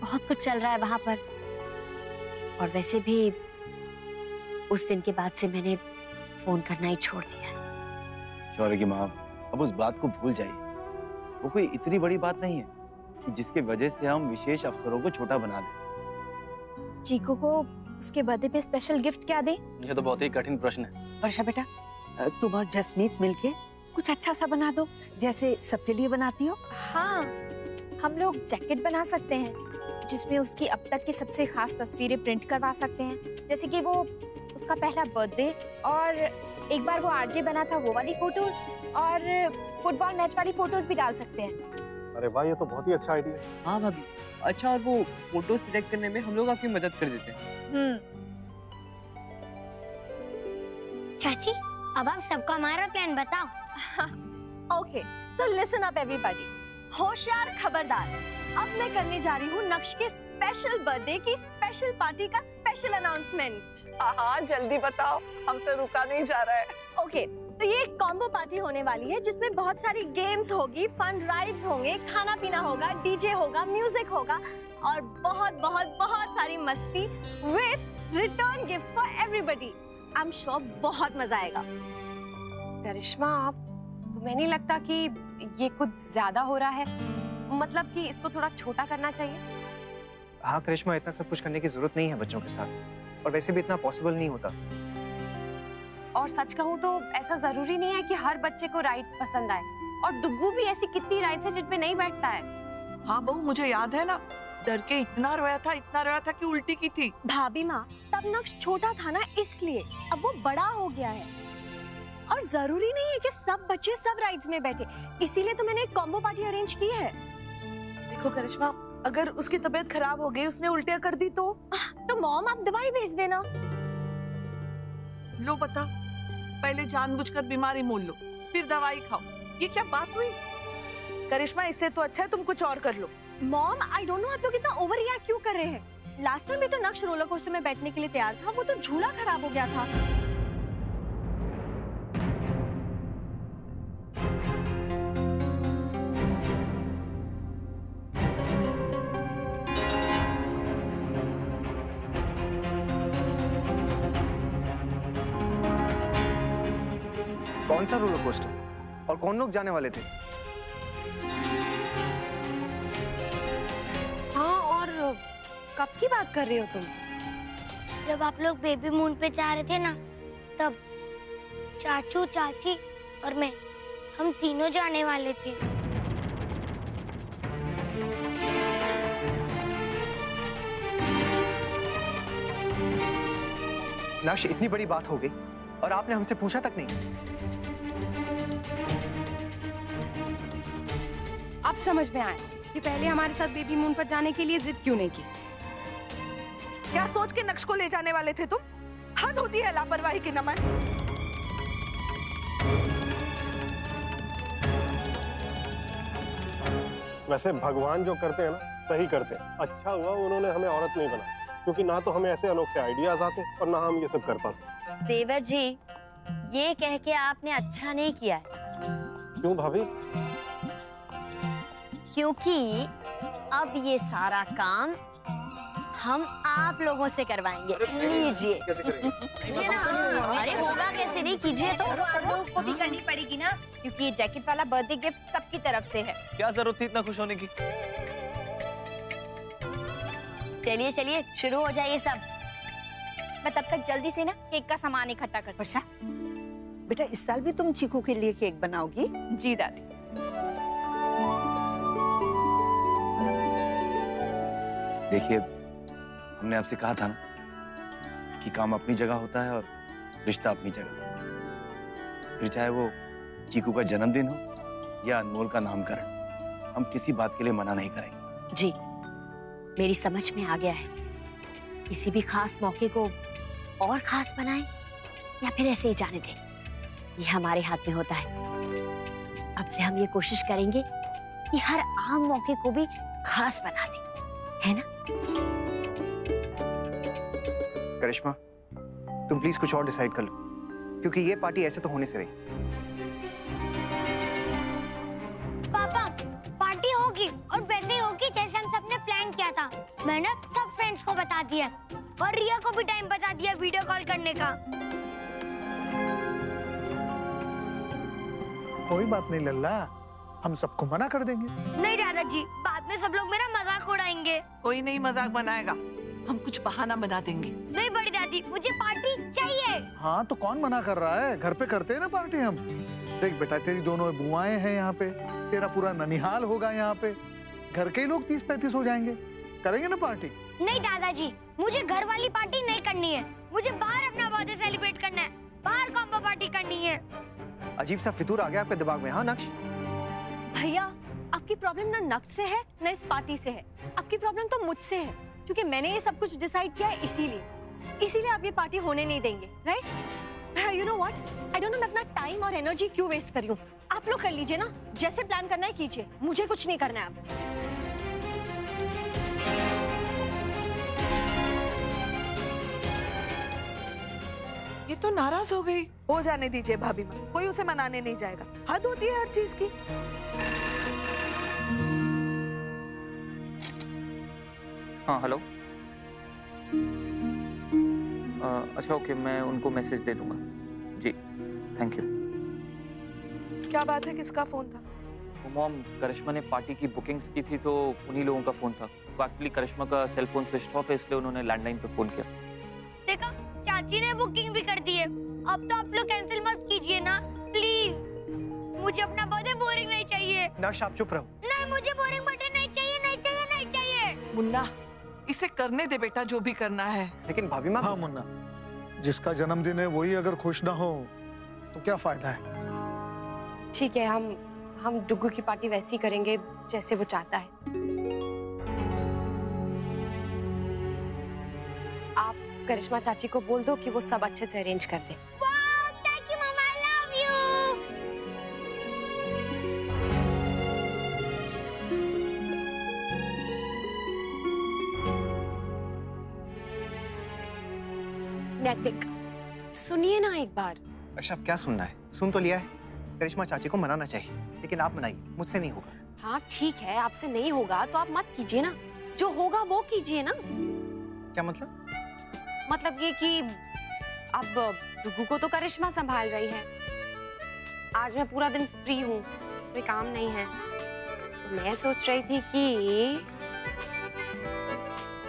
बहुत कुछ चल रहा है वहां पर। और वैसे भी उस दिन के बाद से मैंने फोन करना ही छोड़ दिया। शौर्य की माँ, अब उस बात को भूल जाइए। वो कोई इतनी बड़ी बात नहीं है कि जिसके वजह से हम विशेष अवसरों को छोटा बना दें। चीकू को उसके बर्थडे पे स्पेशल गिफ्ट क्या दे? ये तो बहुत ही कठिन प्रश्न है। वर्षा बेटा, तुम और जसमीत मिलके कुछ अच्छा सा बना दो, जैसे सबके लिए बनाती हो। हाँ, हम लोग जैकेट बना सकते हैं जिसमें उसकी अब तक की सबसे खास तस्वीरें प्रिंट करवा सकते हैं, जैसे कि वो उसका पहला बर्थडे और एक बार वो आरजे बना था वो वाली फोटोज, और फुटबॉल मैच वाली फोटोज भी डाल सकते हैं। अरे वाह, ये तो बहुत ही अच्छा आइडिया है। हाँ भाभी, अच्छा, और वो फोटो सिलेक्ट करने में हम लोग आपकी मदद कर देते हैं। चाची, अब आप सबको हमारा प्लान बताओ। Okay, so listen up everybody. होशियार खबरदार, अब मैं करने जा रही हूँ नक्श के स्पेशल बर्थडे की स्पेशल पार्टी का स्पेशल अनाउंसमेंट। हाँ, जल्दी बताओ, हमसे रुका नहीं जा रहा है। ओके, तो ये एक कॉम्बो पार्टी होने वाली है जिसमें बहुत सारी गेम्स होगी, फन राइड्स होंगे, खाना पीना होगा, डीजे होगा, म्यूजिक होगा और बहुत बहुत बहुत सारी मस्ती with return gifts for everybody. I am sure बहुत मजा आएगा। करिश्मा, आप तुम्हें नहीं लगता कि ये कुछ ज्यादा हो रहा है? मतलब कि इसको थोड़ा छोटा करना चाहिए। हाँ करिश्मा, इतना सब कुछ करने की जरूरत नहीं है बच्चों के साथ, और वैसे भी इतना पॉसिबल नहीं होता। और सच कहूँ तो ऐसा जरूरी नहीं है कि हर बच्चे को राइड्स पसंद आए, और डुग्गू भी ऐसी कितनी राइड्स है जिन पे नहीं बैठता है। हाँ बहू, मुझे याद है ना, डर के इतना रोया था कि उल्टी की थी। भाभी माँ, तब नक्श छोटा था ना, इसलिए अब वो बड़ा हो गया है और जरूरी नहीं है कि सब बच्चे सब राइड्स में बैठे, इसीलिए तो मैंने एक कॉम्बो पार्टी अरेंज की है। देखो करिश्मा, अगर उसकी तबीयत खराब हो गई, उसने उल्टियाँ कर दी तो मॉम आप दवाई भेज देना। लो बता, पहले जानबूझकर बीमारी मोल लो, फिर दवाई खाओ। ये क्या बात हुई? करिश्मा, इससे तो अच्छा है तुम कुछ और कर लो। मॉम, आई डोंट नो आप लोग इतना ओवर रिएक्ट क्यों कर रहे हैं? लास्ट टाइम भी तो नक्श रोलर कोस्टर में बैठने के लिए तैयार था, वो तो झूला खराब हो गया था। कौन सा रोलर कोस्टर और कौन लोग जाने वाले थे? हाँ, और कब की बात कर रहे हो तुम? जब आप लोग बेबी मून पे जा रहे थे ना, तब चाचू, चाची और मैं, हम तीनों जाने वाले थे। नक्श, इतनी बड़ी बात हो गई और आपने हमसे पूछा तक नहीं। अब समझ में आया कि पहले हमारे साथ बेबी मून पर जाने के लिए जिद क्यों नहीं की। क्या सोच के नक्श को ले जाने वाले थे तुम? हद होती है लापरवाही की नमन। वैसे भगवान जो करते हैं ना, सही करते हैं। अच्छा हुआ उन्होंने हमें औरत नहीं बना, क्योंकि ना तो हमें ऐसे अनोखे आइडियाज आते और ना हम ये सब कर पाते। देवर जी, ये कह के आपने अच्छा नहीं किया है। क्यों भाभी? क्योंकि अब ये सारा काम हम आप लोगों से करवाएंगे। लीजिए। कीजिए ना। अरे होगा कैसे नहीं, कीजिए तो। लोग को भी करनी पड़ेगी ना, क्योंकि ये जैकेट वाला बर्थडे गिफ्ट सबकी तरफ से है। क्या जरूरत थी इतना खुश होने की? चलिए चलिए, शुरू हो जाइए सब। मैं तब तक जल्दी से ना केक का सामान इकट्ठा कर। वर्षा, बेटा इस साल भी तुम चीकू के लिए केक बनाओगी? जी दादी। देखिए, हमने आपसे कहा था ना कि काम अपनी जगह होता है और रिश्ता अपनी जगह। फिर चाहे वो चीकू का जन्मदिन हो या अनमोल का नामकरण, हम किसी बात के लिए मना नहीं करेंगे। जी, मेरी समझ में आ गया है। किसी भी खास मौके को और खास बनाएं या फिर ऐसे ही जाने दें, ये हमारे हाथ में होता है। अब से हम ये कोशिश करेंगे कि हर आम मौके को भी खास बना दें, है ना? करिश्मा, तुम प्लीज कुछ और डिसाइड कर लो, क्योंकि ये पार्टी ऐसे तो होने से रही। पापा, पार्टी होगी और वैसे ही होगी जैसे हम सबने प्लान किया था। मैंने सब फ्रेंड्स को बता दिया और रिया को भी टाइम बता दिया वीडियो कॉल करने का। कोई बात नहीं लल्ला, हम सबको मना कर देंगे। नहीं दादाजी, बाद में सब लोग मेरा मजाक उड़ाएंगे। कोई नहीं मजाक बनाएगा, हम कुछ बहाना बना देंगे। नहीं बड़ी दादी, मुझे पार्टी चाहिए। हाँ तो कौन मना कर रहा है? घर पे करते हैं ना पार्टी हम। देख बेटा, तेरी दोनों बुआएं हैं यहाँ पे, तेरा पूरा ननिहाल होगा यहाँ पे, घर के ही लोग 30-35 हो जाएंगे, करेंगे ना पार्टी। नहीं दादाजी, मुझे घर वाली पार्टी नहीं करनी है, मुझे बाहर अपना बर्थडे सेलिब्रेट करना है, बाहर कॉम्बो पार्टी करनी है। अजीब सा फितूर आ गया आपके दिमाग में। हाँ नक्श? भैया, आपकी प्रॉब्लम ना नक्श से है ना इस पार्टी से है, आपकी प्रॉब्लम तो मुझसे है, क्योंकि मैंने ये सब कुछ डिसाइड किया है। इसीलिए आप ये पार्टी होने नहीं देंगे, right? You know what, I don't know मैं अपना टाइम और एनर्जी क्यों वेस्ट कर रही हूँ। आप लोग कर लीजिए ना, जैसे प्लान करना है कीजिए, मुझे कुछ नहीं करना है अब। ये तो नाराज हो गई। हो जाने दीजिए भाभी माँ, कोई उसे मनाने नहीं जाएगा। हद होती है हर चीज की। हाँ हेलो। अच्छा ओके, मैं उनको मैसेज दे दूंगा। जी थैंक यू। क्या बात है, किसका फोन था? मॉम, करिश्मा ने पार्टी की बुकिंग्स की थी तो उन्हीं लोगों का फोन था। तो एक्चुअली करिश्मा का सेल फोन स्विच ऑफ है, इसलिए उन्होंने लैंडलाइन पे फोन किया। देखा, चाची ने बुकिंग भी कर दी है। अब तो आप लोग कैंसिल मत कीजिए ना प्लीज। मुझे अपना बर्थडे बोरिंग नहीं चाहिए। नक्श, आप चुप रहो। नहीं, मुझे बोरिंग बर्थडे नहीं चाहिए, नहीं चाहिए, नहीं चाहिए। मुन्ना, इसे करने दे बेटा, जो भी करना है। लेकिन भाभी माँ। हाँ मुन्ना, जिसका जन्मदिन है वही अगर खुश ना हो तो क्या फायदा है? ठीक है, हम डुग्गू की पार्टी वैसी करेंगे जैसे वो चाहता है। आप करिश्मा चाची को बोल दो कि वो सब अच्छे से अरेंज कर दे। Wow, thank you, Mama, I love you. नैतिक, सुनिए ना एक बार। अच्छा, अब क्या सुनना है? सुन तो लिया है। करिश्मा चाची को मनाना चाहिए, लेकिन आप मनाइए, मुझसे नहीं होगा। हाँ ठीक है, आपसे नहीं होगा तो आप मत कीजिए ना, जो होगा वो कीजिए ना। क्या मतलब? मतलब ये कि अब डुगू को तो करिश्मा संभाल रही है, आज मैं पूरा दिन फ्री हूँ, कोई काम नहीं है, तो मैं सोच रही थी कि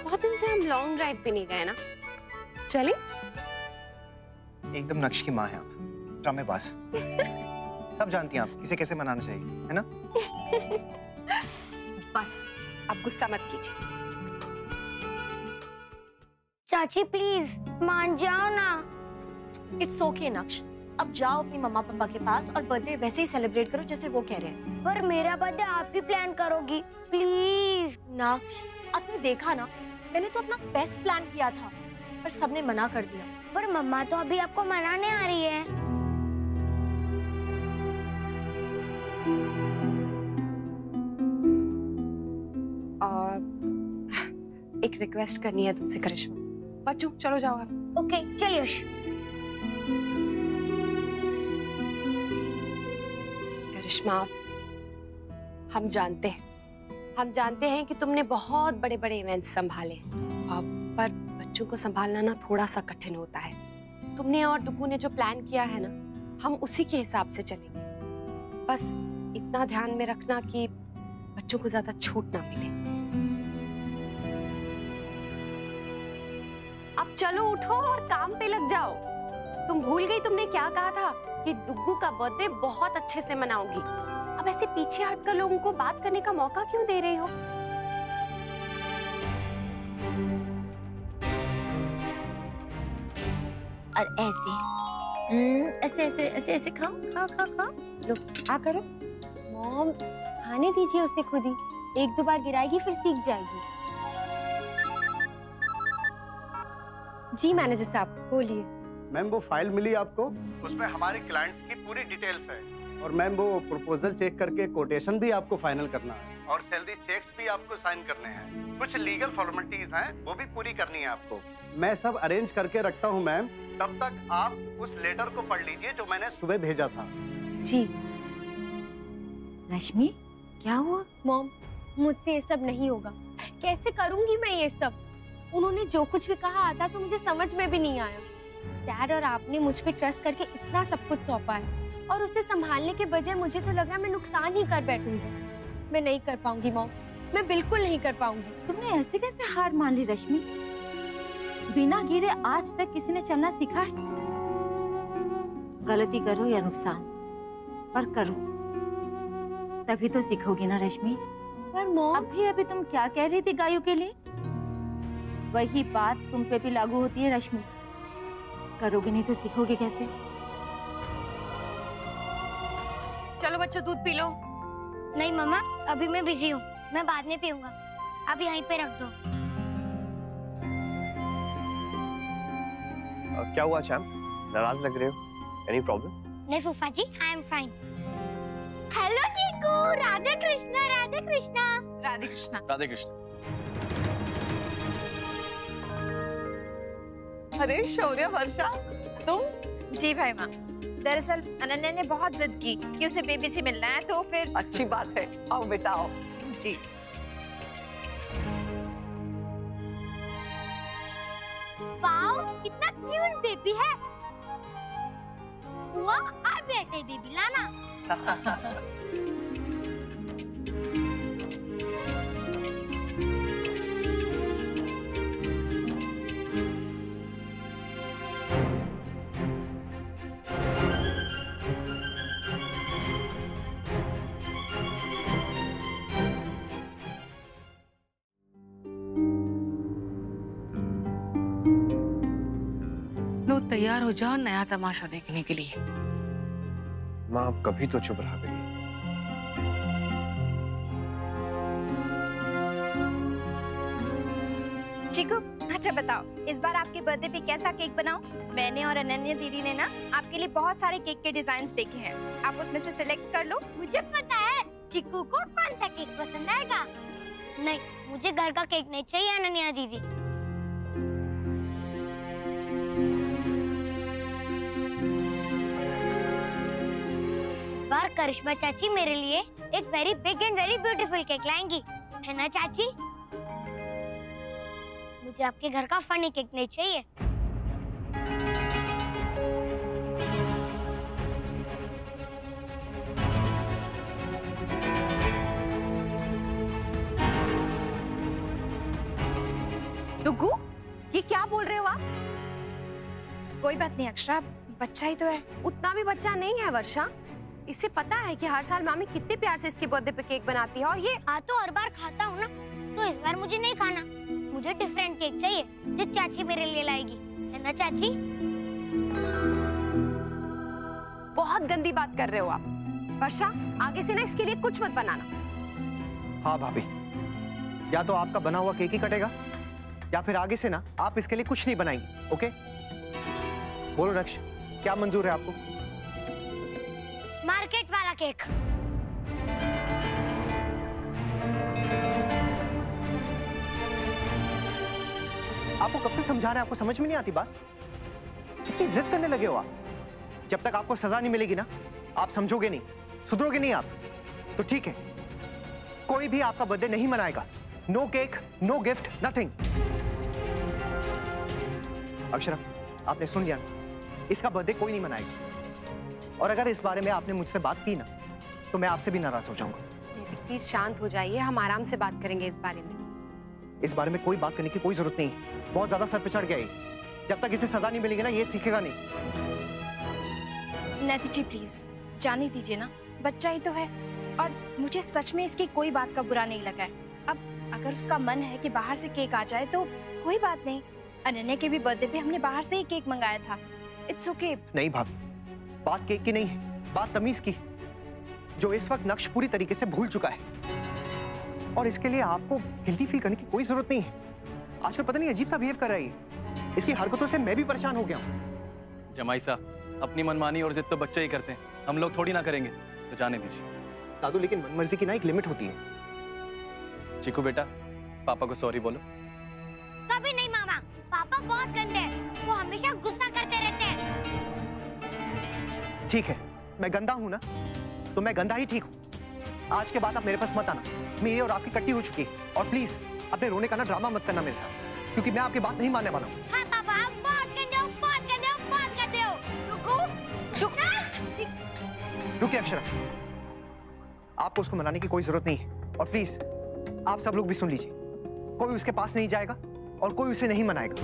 बहुत दिन से हम लॉन्ग ड्राइव पे नहीं गए ना, चले? एकदम नक्श की माँ है आप, ड्रामेबाज। सब जानती हैं आप किसे कैसे मनाना चाहिए, है ना? बस अब गुस्सा मत कीजिए। चाची प्लीज मान जाओ ना। इट्स ओके नक्श, अब जाओ अपनी मम्मा पापा के पास और बर्थडे वैसे ही सेलिब्रेट करो जैसे वो कह रहे हैं। पर मेरा बर्थडे आप ही प्लान करोगी प्लीज। नक्श, आपने देखा ना, मैंने तो अपना बेस्ट प्लान किया था पर सबने मना कर दिया। पर मम्मा तो अभी आपको मनाने आ रही है। और एक रिक्वेस्ट करनी है तुमसे करिश्मा। बच्चों चलो जाओ आप। ओके चलिए। करिश्मा, हम जानते हैं कि तुमने बहुत बड़े बड़े इवेंट्स संभाले हैं, पर बच्चों को संभालना ना थोड़ा सा कठिन होता है। तुमने और डुगू ने जो प्लान किया है ना, हम उसी के हिसाब से चलेंगे। बस इतना ध्यान में रखना कि बच्चों को ज्यादा छूट ना मिले। अब चलो उठो और काम पे लग जाओ। तुम भूल गई तुमने क्या कहा था कि डुगू का बर्थडे बहुत अच्छे से मनाओगी। अब ऐसे पीछे हटकर लोगों को बात करने का मौका क्यों दे रही हो? और ऐसे ऐसे ऐसे ऐसे खाओ खाओ खाओ खाओ। लो आ करो। मॉम खाने दीजिए उसे खुद ही, एक दो बार गिराएगी फिर सीख जाएगी। जी मैनेजर साहब बोलिए। मैम वो फाइल मिली आपको, उसमें हमारे क्लाइंट्स की पूरी डिटेल्स है, और मैम वो प्रपोजल चेक करके कोटेशन भी आपको फाइनल करना है, और सैलरी चेक्स भी आपको साइन करने हैं। कुछ लीगल फॉर्मेलिटीज हैं वो भी पूरी करनी है आपको। मैं सब अरेंज करके रखता हूँ मैम, तब तक आप उस लेटर को पढ़ लीजिए जो मैंने सुबह भेजा था। जी। रश्मि क्या हुआ? मॉम मुझसे ये सब नहीं होगा, कैसे करूंगी मैं ये सब? उन्होंने जो कुछ भी कहा आता तो मुझे समझ में भी नहीं आया। डैड और आपने मुझ पे ट्रस्ट करके इतना सब कुछ सौंपा है, और उसे संभालने के बजाय मुझे तो लग रहा है मैं नुकसान ही कर बैठूंगी। मैं नहीं कर पाऊंगी मॉम, मैं बिल्कुल नहीं कर पाऊंगी। तुमने ऐसे कैसे हार मान ली रश्मि? बिना गिरे आज तक किसी ने चलना सीखा है? गलती करो या नुकसान, पर करो तभी तो सीखोगी ना रश्मि। पर मॉम अभी तुम क्या कह रही थी गायों के लिए? वही बात तुम पे भी लागू होती है रश्मि। करोगे नहीं तो सीखोगे कैसे? चलो बच्चों दूध पी लो। नहीं मम्मा, अभी मैं बिजी हूँ, मैं बाद में पीऊंगा, अब यहीं पे रख दो। क्या हुआ श्याम, नाराज लग रहे हो? Any problem? नहीं फूफा जी, आई एम फाइन। हेलो चीकू, राधे कृष्णा राधे कृष्णा राधे कृष्णा राधे कृष्ण। अरे शौर्य वर्षा, तुम? जी भाई माँ, दरअसल अनन्या ने बहुत जिद की कि उसे बेबी से मिलना है, तो फिर अच्छी बात है, आओ बेटा आओ। जी। वाओ, कितना क्यूट बेबी है। हुआ, आप भी ऐसे बेबी लाना। लो तैयार हो जाओ नया तमाशा देखने के लिए। माँ आप कभी तो चुप रहा करिए। चिकू अच्छा बताओ, इस बार आपके बर्थडे पे कैसा केक बनाऊं? मैंने और अनन्या दीदी ने ना आपके लिए बहुत सारे केक के डिजाइन देखे हैं, आप उसमें से सिलेक्ट कर लो। मुझे पता है चिकू को कौन सा केक पसंद आएगा। नहीं, मुझे घर का केक नहीं चाहिए अनन्या दीदी। और करिश्मा चाची मेरे लिए एक very big and very beautiful cake लाएंगी, है ना चाची? मुझे आपके घर का फनी केक नहीं चाहिए। डुग्गू, ये क्या बोल रहे हो आप? कोई बात नहीं अक्षरा, बच्चा ही तो है। उतना भी बच्चा नहीं है वर्षा। इसे पता है कि हर साल मामी कितने प्यार से इसके बर्थडे पे केक बनाती है, और ये तो हर बार खाता हूँ ना, तो इस बार मुझे नहीं खाना। मुझे डिफरेंट केक चाहिए जो चाची मेरे लिए लाएगी, है ना चाची? बहुत गंदी बात कर रहे हो आप। वर्षा, आगे से ना इसके लिए कुछ मत बनाना। हाँ भाभी, या तो आपका बना हुआ केक ही कटेगा या फिर आगे से ना आप इसके लिए कुछ नहीं बनाएंगे। ओके? बोलो नक्श, क्या मंजूर है आपको? मार्केट वाला केक। आपको कब से समझा रहे हैं, आपको समझ में नहीं आती बात? कितनी जिद करने लगे हो आप? जब तक आपको सजा नहीं मिलेगी ना, आप समझोगे नहीं, सुधरोगे नहीं आप। तो ठीक है, कोई भी आपका बर्थडे नहीं मनाएगा। No cake, no gift, nothing. Akshara, आपने सुन लिया ना, इसका बर्थडे कोई नहीं मनाएगा। और अगर इस बारे में आपने मुझसे बात की ना, तो मैं आपसे भी नाराज हो जाऊंगा। प्लीज शांत हो जाइए, हम आराम से बात करेंगे इस बारे में। इस बारे में कोई बात करने की कोई जरूरत नहीं। बहुत ज्यादा सर पे चढ़ गया है। जब तक इसे सजा नहीं मिलेगी ना, ये सीखेगा नहीं। नैतिक जी प्लीज जाने दीजिए ना, बच्चा ही तो है। और मुझे सच में इसकी कोई बात का बुरा नहीं लगा है। अब अगर उसका मन है कि बाहर से केक आ जाए तो कोई बात नहीं। अनन्या के भी बर्थडे पे हमने बाहर से ही केक मंगाया था। It's okay. नहीं भाभी, बात केक की नहीं है, बात तमीज की, जो इस वक्त नक्श पूरी तरीके से भूल चुका है। और इसके लिए आपको गिल्टी फील करने की कोई जरूरत नहीं है। आजकल पता नहीं अजीब सा बिहेव कर रही है। इसकी हरकतों से मैं भी परेशान हो गया हूँ। जमाई साहब, अपनी मनमानी और जिद तो बच्चे ही करते हैं, हम लोग थोड़ी ना करेंगे, तो जाने दीजिए। दादू, लेकिन मनमर्जी की ना एक लिमिट होती है। चीकू बेटा, पापा को सॉरी बोलो। कभी नहीं मामा, पापा बहुत गंदे हैं, वो हमेशा गुस्सा करते रहते हैं। ठीक है, मैं गंदा हूँ ना, तो मैं गंदा ही ठीक हूँ। आज के बाद आप मेरे पास मत आना, मेरी और आपकी कट्टी हो चुकी है। और प्लीज अपने रोने का ना ड्रामा मत करना मेरे साथ, क्योंकि मैं आपकी बात नहीं मानने वाला हूँ। हाँ पापा, आप बहुत गंदे हो, बहुत गंदे हो, बहुत गंदे हो। रुकिए अक्षरा, आपको उसको मनाने की कोई जरूरत नहीं है। और प्लीज आप सब लोग भी सुन लीजिए, कोई उसके पास नहीं जाएगा और कोई उसे नहीं मनाएगा।